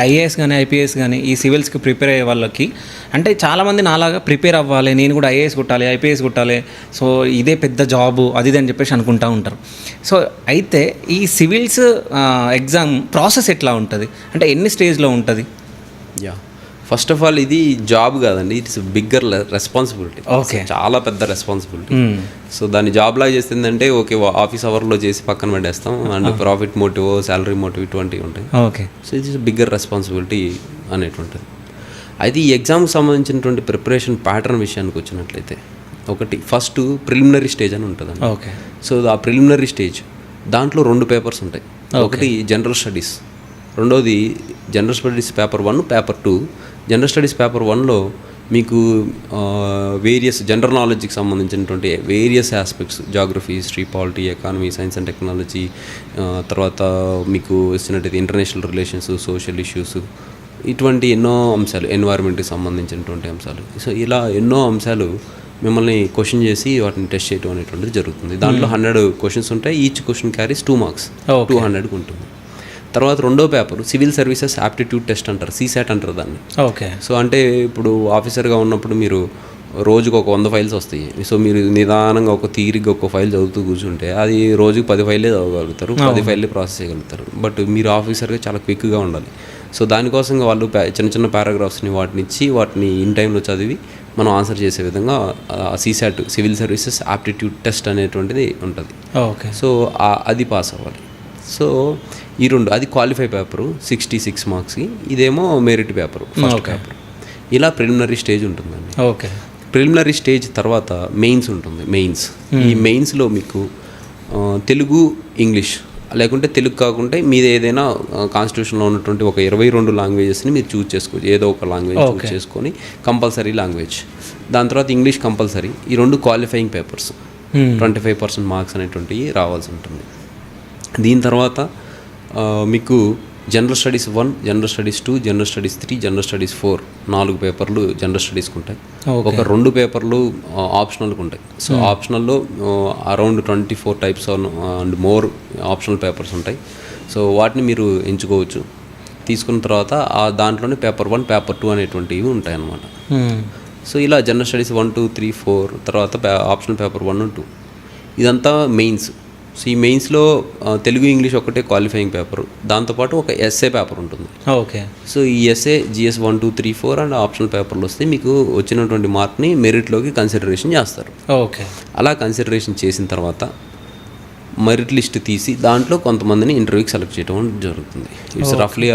IAS కానీ IPS కానీ ఈ సివిల్స్కి ప్రిపేర్ అయ్యే వాళ్ళకి అంటే చాలామంది నాలాగా ప్రిపేర్ అవ్వాలి, నేను కూడా ఐఏఎస్ కొట్టాలి, ఐపీఎస్ కొట్టాలి, సో ఇదే పెద్ద జాబు అది అని చెప్పేసి అనుకుంటూ ఉంటారు. సో అయితే ఈ సివిల్స్ ఎగ్జామ్ ప్రాసెస్ ఎట్లా ఉంటుంది, అంటే ఎన్ని స్టేజ్లో ఉంటుంది? యా, ఫస్ట్ ఆఫ్ ఆల్ ఇది జాబ్ కాదండి, ఇట్స్ బిగ్గర్ రెస్పాన్సిబిలిటీ. ఓకే, చాలా పెద్ద రెస్పాన్సిబిలిటీ. సో దాన్ని జాబ్ లాగా చేస్తుందంటే ఓకే ఆఫీస్ అవర్లో చేసి పక్కన పెట్టేస్తాం, and profit motive, salary motive ఇటువంటివి ఉంటాయి. Okay, so it's bigger responsibility అనేటువంటిది. అయితే ఈ ఎగ్జామ్కి సంబంధించినటువంటి ప్రిపరేషన్ ప్యాటర్న్ విషయానికి వచ్చినట్లయితే ఒకటి ఫస్ట్ ప్రిలిమినరీ స్టేజ్ అని ఉంటుందండి. ఓకే, సో ఆ ప్రిలిమినరీ స్టేజ్ దాంట్లో 2 పేపర్స్ ఉంటాయి. ఒకటి జనరల్ స్టడీస్, రెండోది general studies paper 1, paper 2. General studies paper 1లో మీకు వేరియస్ జనరల్ నాలెడ్జ్కి సంబంధించినటువంటి various aspects, geography, history, polity, economy, science and technology, తర్వాత మీకు వచ్చినట్టయితే ఇంటర్నేషనల్ రిలేషన్స్, సోషల్ ఇష్యూస్, ఇటువంటి ఎన్నో అంశాలు, ఎన్వైర్న్మెంట్కి సంబంధించినటువంటి అంశాలు. సో ఇలా ఎన్నో అంశాలు మిమ్మల్ని క్వశ్చన్ చేసి వాటిని టెస్ట్ చేయడం అనేటువంటిది జరుగుతుంది. దాంట్లో 100 క్వశ్చన్స్ ఉంటాయి. ఈచ్ క్వశ్చన్ క్యారీస్ 2 మార్క్స్, 200కి ఉంటుంది. తర్వాత రెండో paper civil services aptitude test అంటారు, సీసాట్ అంటారు దాన్ని. ఓకే, సో అంటే ఇప్పుడు ఆఫీసర్గా ఉన్నప్పుడు మీరు రోజుకు ఒక 100 ఫైల్స్ వస్తాయి. సో మీరు నిదానంగా ఒక తీరిగ్గా ఒక ఫైల్ చదువుతూ కూర్చుంటే అది రోజుకు 10 ఫైల్లే చదవగలుగుతారు, 10 ఫైల్లే ప్రాసెస్ చేయగలుగుతారు. బట్ మీరు ఆఫీసర్గా చాలా క్విక్గా ఉండాలి. సో దానికోసం వాళ్ళు చిన్న చిన్న పారాగ్రాఫ్స్ని వాటిని ఇచ్చి వాటిని ఇన్ టైంలో చదివి మనం ఆన్సర్ చేసే విధంగా CSAT, civil services aptitude test అనేటువంటిది ఉంటుంది. ఓకే, సో అది పాస్ అవ్వాలి. సో ఈ 2 అది క్వాలిఫై పేపరు 66 మార్క్స్కి, ఇదేమో మెరిట్ పేపరు, ఫస్ట్ పేపర్. ఇలా ప్రిలిమినరీ స్టేజ్ ఉంటుందండి. ఓకే, ప్రిలిమినరీ స్టేజ్ తర్వాత మెయిన్స్ ఉంటుంది. ఈ మెయిన్స్లో మీకు తెలుగు, ఇంగ్లీష్, లేకుంటే తెలుగు కాకుంటే మీది ఏదైనా కాన్స్టిట్యూషన్లో ఉన్నటువంటి ఒక 22 లాంగ్వేజెస్ని మీరు చూస్ చేసుకోవచ్చు. ఏదో ఒక లాంగ్వేజ్ చూస్ చేసుకొని కంపల్సరీ లాంగ్వేజ్. దాని తర్వాత ఇంగ్లీష్ కంపల్సరీ. ఈ 2 క్వాలిఫైయింగ్ పేపర్స్, 25% మార్క్స్ అనేటువంటివి రావాల్సి ఉంటుంది. దీని తర్వాత మీకు general studies 1, general studies 2, general studies 3, general studies 4, 4 పేపర్లు జనరల్ స్టడీస్కి ఉంటాయి. ఒక 2 పేపర్లు ఆప్షనల్కి ఉంటాయి. సో ఆప్షనల్లో around 24 types and more optional papers ఉంటాయి. సో వాటిని మీరు ఎంచుకోవచ్చు. తీసుకున్న తర్వాత దాంట్లోనే పేపర్ 1, పేపర్ 2 అనేటువంటివి ఉంటాయి అన్నమాట. సో ఇలా జనరల్ స్టడీస్ 1, 2, 3, 4, తర్వాత ఆప్షనల్ పేపర్ 1 and 2, ఇదంతా మెయిన్స్. సో ఈ మెయిన్స్లో తెలుగు, ఇంగ్లీష్ ఒకటే క్వాలిఫైయింగ్ పేపర్, దాంతోపాటు ఒక ఎస్ఏ పేపర్ ఉంటుంది. ఓకే, సో ఈ ఎస్ఏ GS 1, 2, 3, 4 అండ్ ఆప్షనల్ పేపర్లు వస్తే మీకు వచ్చినటువంటి మార్క్ని మెరిట్లోకి కన్సిడరేషన్ చేస్తారు. ఓకే, అలా కన్సిడరేషన్ చేసిన తర్వాత మెరిట్ లిస్ట్ తీసి దాంట్లో కొంతమందిని ఇంటర్వ్యూకి సెలెక్ట్ చేయడం జరుగుతుంది. ఇట్స్ రఫ్లీ